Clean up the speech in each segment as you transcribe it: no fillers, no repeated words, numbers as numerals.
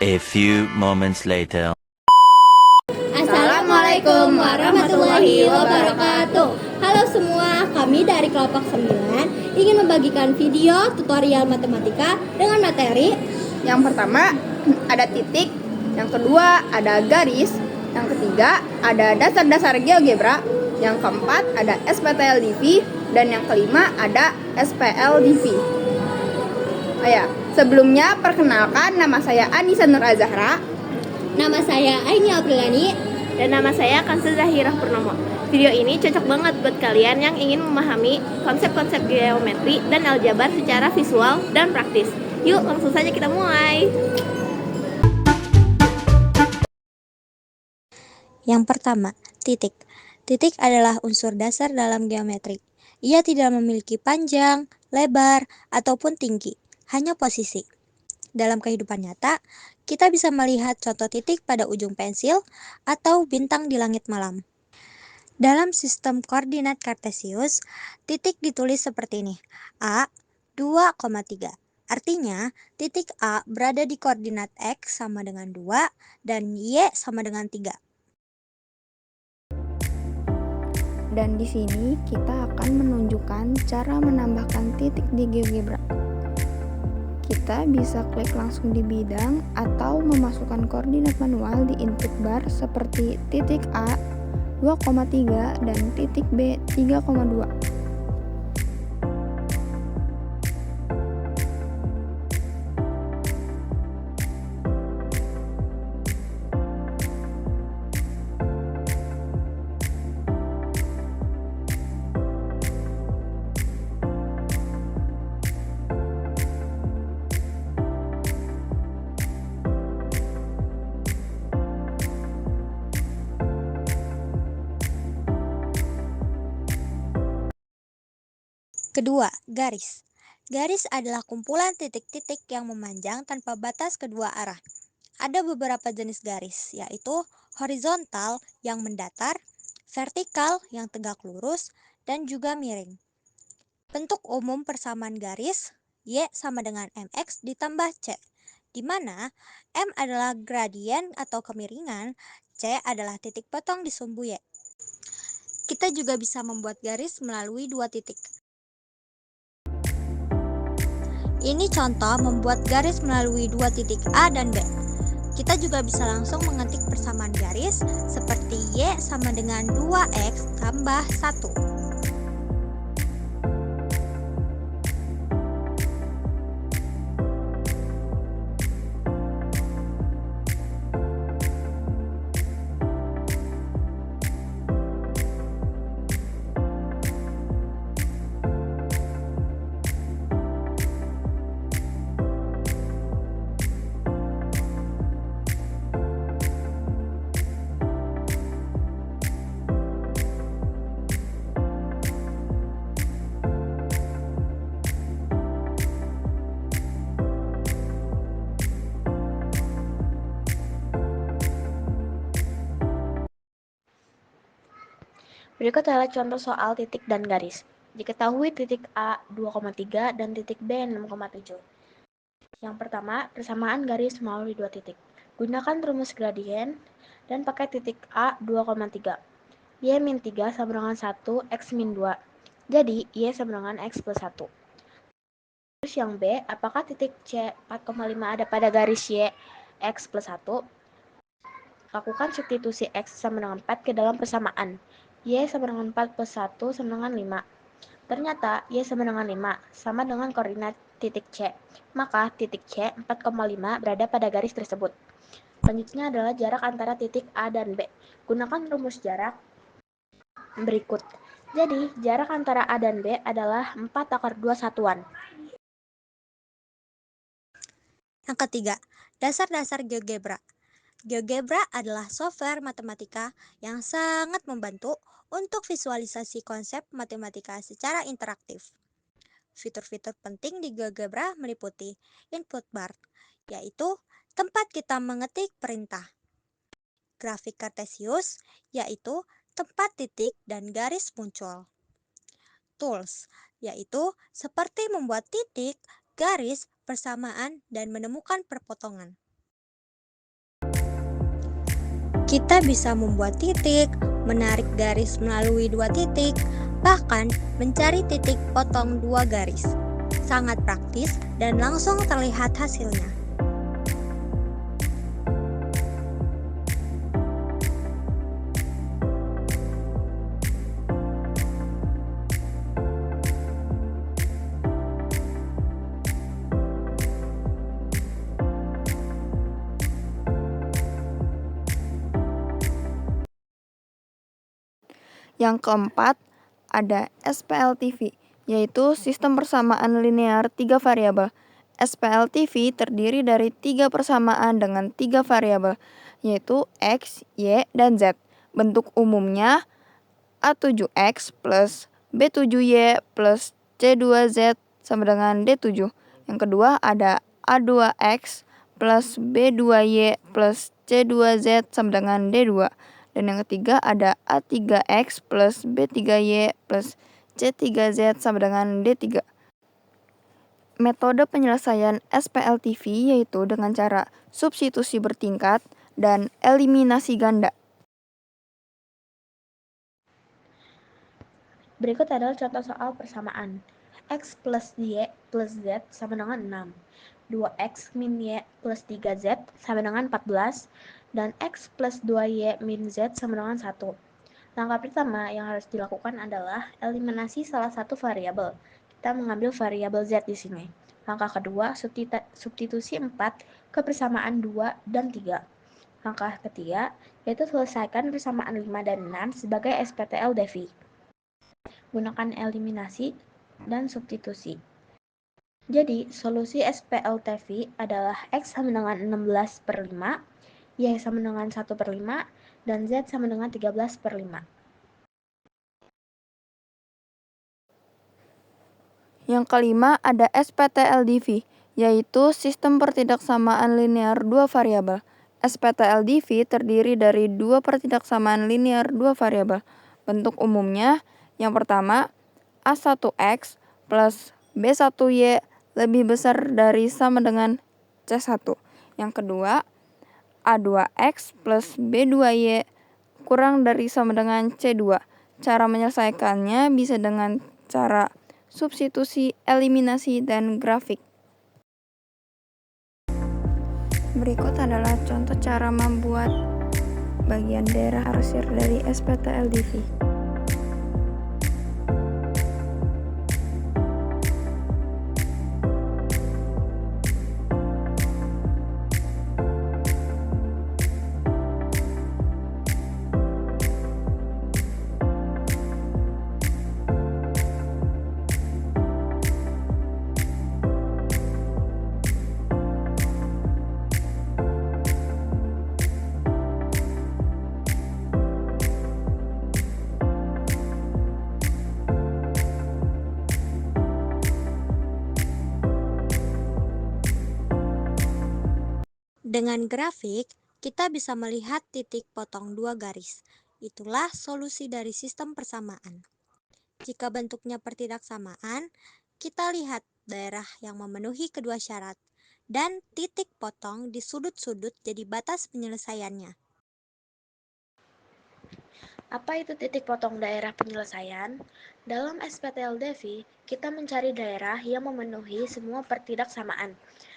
A few moments later. Assalamualaikum warahmatullahi wabarakatuh. Halo semua, kami dari kelompok 9 ingin membagikan video tutorial matematika dengan materi. Yang pertama ada titik, yang kedua ada garis, yang ketiga ada dasar-dasar GeoGebra, yang keempat ada SPTLDV, dan yang kelima ada SPLDV. Oh ya, sebelumnya perkenalkan, nama saya Anissa Nur Azahra. Nama saya Aini Aprilani. Dan nama saya Kansa Zahirah Purnomo. Video ini cocok banget buat kalian yang ingin memahami konsep-konsep geometri dan aljabar secara visual dan praktis. Yuk, langsung saja kita mulai. Yang pertama, titik. Titik adalah unsur dasar dalam geometri. Ia tidak memiliki panjang, lebar, ataupun tinggi, hanya posisi. Dalam kehidupan nyata, kita bisa melihat contoh titik pada ujung pensil atau bintang di langit malam. Dalam sistem koordinat Kartesius, titik ditulis seperti ini, A 2,3. Artinya, titik A berada di koordinat X sama dengan 2 dan Y sama dengan 3. Dan di sini kita akan menunjukkan cara menambahkan titik di GeoGebra. Kita bisa klik langsung di bidang atau memasukkan koordinat manual di input bar seperti titik A 2,3 dan titik B 3,2. Kedua, garis. Garis adalah kumpulan titik-titik yang memanjang tanpa batas kedua arah. Ada beberapa jenis garis, yaitu horizontal yang mendatar, vertikal yang tegak lurus, dan juga miring. Bentuk umum persamaan garis, Y sama dengan MX ditambah C, di mana M adalah gradien atau kemiringan, C adalah titik potong di sumbu Y. Kita juga bisa membuat garis melalui dua titik. Ini contoh membuat garis melalui dua titik A dan B. Kita juga bisa langsung mengetik persamaan garis seperti Y sama dengan 2X tambah 1. Berikut adalah contoh soal titik dan garis. Diketahui titik A 2,3 dan titik B 6,7. Yang pertama, persamaan garis melalui dua titik. Gunakan rumus gradien dan pakai titik A 2,3. Y min 3 sama dengan 1, X min 2. Jadi, Y sama dengan X plus 1. Terus yang B, apakah titik C 4,5 ada pada garis Y X plus 1? Lakukan substitusi X sama dengan 4 ke dalam persamaan. Y sama dengan 4 plus 1 sama dengan 5. Ternyata Y sama dengan 5, sama dengan koordinat titik C. Maka titik C 4,5 berada pada garis tersebut. Selanjutnya adalah jarak antara titik A dan B. Gunakan rumus jarak berikut. Jadi, jarak antara A dan B adalah 4/2 satuan. Yang ketiga, dasar-dasar GeoGebra. GeoGebra adalah software matematika yang sangat membantu untuk visualisasi konsep matematika secara interaktif. Fitur-fitur penting di GeoGebra meliputi input bar, yaitu tempat kita mengetik perintah. Grafik Kartesius, yaitu tempat titik dan garis muncul. Tools, yaitu seperti membuat titik, garis, persamaan, dan menemukan perpotongan. Kita bisa membuat titik, menarik garis melalui dua titik, bahkan mencari titik potong dua garis. Sangat praktis dan langsung terlihat hasilnya. Yang keempat, ada SPLTV, yaitu sistem persamaan linear 3 variabel. SPLTV terdiri dari 3 persamaan dengan 3 variabel, yaitu X, Y, dan Z. Bentuk umumnya A7X plus B7Y plus C2Z sama dengan D7. Yang kedua ada A2X plus B2Y plus C2Z sama dengan D2. Dan yang ketiga ada A3X plus B3Y plus C3Z sama dengan D3. Metode penyelesaian SPLTV yaitu dengan cara substitusi bertingkat dan eliminasi ganda. Berikut adalah contoh soal persamaan. X plus Y plus Z sama dengan 6. 2X min Y plus 3Z sama dengan 14. Dan X plus 2Y min Z sama dengan 1. Langkah pertama yang harus dilakukan adalah eliminasi salah satu variabel. Kita mengambil variabel Z di sini. Langkah kedua, substitusi 4 ke persamaan 2 dan 3. Langkah ketiga, yaitu selesaikan persamaan 5 dan 6 sebagai SPTL-DEFI. Gunakan eliminasi dan substitusi. Jadi, solusi SPLTV adalah X sama dengan 16 per 5, Y sama dengan 1 per 5, dan Z sama dengan 13 per 5. Yang kelima ada SPTLDV, yaitu sistem pertidaksamaan linear 2 variabel. SPTLDV terdiri dari 2 pertidaksamaan linear 2 variabel. Bentuk umumnya, yang pertama, A1X plus B1Y lebih besar dari sama dengan C1. Yang kedua, A2X plus B2Y kurang dari sama dengan C2. Cara menyelesaikannya bisa dengan cara substitusi, eliminasi, dan grafik. Berikut adalah contoh cara membuat bagian daerah arsir dari SPTLDV. Dengan grafik, kita bisa melihat titik potong dua garis. Itulah solusi dari sistem persamaan. Jika bentuknya pertidaksamaan, kita lihat daerah yang memenuhi kedua syarat, dan titik potong di sudut-sudut jadi batas penyelesaiannya. Apa itu titik potong daerah penyelesaian? Dalam SPTL-DEFI, kita mencari daerah yang memenuhi semua pertidaksamaan.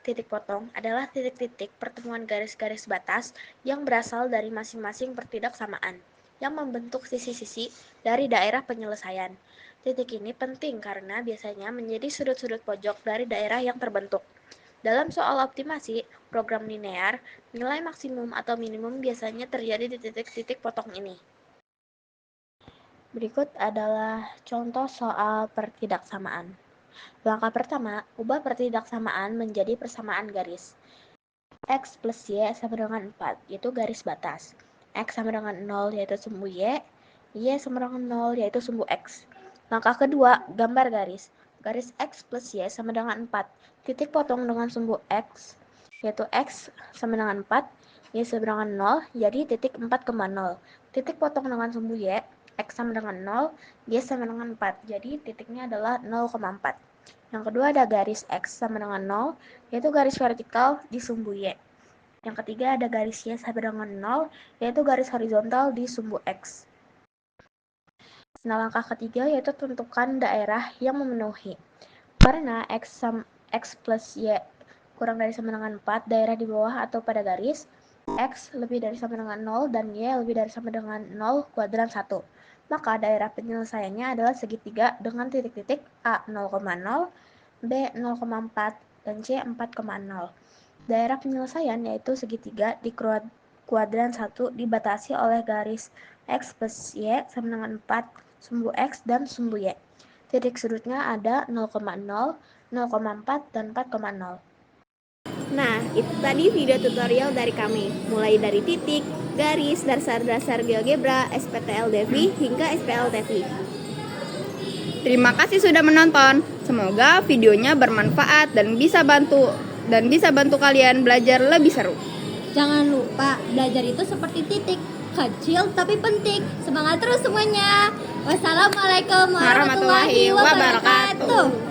Titik potong adalah titik-titik pertemuan garis-garis batas yang berasal dari masing-masing pertidaksamaan, yang membentuk sisi-sisi dari daerah penyelesaian. Titik ini penting karena biasanya menjadi sudut-sudut pojok dari daerah yang terbentuk. Dalam soal optimasi program linear, nilai maksimum atau minimum biasanya terjadi di titik-titik potong ini. Berikut adalah contoh soal pertidaksamaan. Langkah pertama, ubah pertidaksamaan menjadi persamaan garis. X plus Y sama dengan 4, yaitu garis batas. X sama dengan 0, yaitu sumbu Y. Y sama dengan 0, yaitu sumbu X. Langkah kedua, gambar garis. Garis X plus Y sama dengan 4. Titik potong dengan sumbu X, yaitu X sama dengan 4. Y sama dengan 0, jadi titik 4,0. Titik potong dengan sumbu Y, X sama dengan 0, Y sama dengan 4. Jadi titiknya adalah 0,4. Yang kedua ada garis X sama dengan 0, yaitu garis vertikal di sumbu Y. Yang ketiga ada garis Y sama dengan 0, yaitu garis horizontal di sumbu X. Nah, langkah ketiga yaitu tentukan daerah yang memenuhi. Karena X plus Y kurang dari sama dengan 4, daerah di bawah atau pada garis, X lebih dari sama dengan 0 dan Y lebih dari sama dengan 0 kuadran 1. Maka daerah penyelesaiannya adalah segitiga dengan titik-titik A 0,0, B 0,4, dan C 4,0. Daerah penyelesaian yaitu segitiga di kuadran 1 dibatasi oleh garis X plus Y sama dengan 4, sumbu X dan sumbu Y. Titik sudutnya ada 0,0, 0,4, dan 4,0. Nah, itu tadi video tutorial dari kami, mulai dari titik, garis, dasar-dasar GeoGebra, SPTL-DEVI, hingga SPL-TEVI. Terima kasih sudah menonton. Semoga videonya bermanfaat dan bisa bantu kalian belajar lebih seru. Jangan lupa, belajar itu seperti titik, kecil tapi penting. Semangat terus semuanya. Wassalamualaikum warahmatullahi wabarakatuh.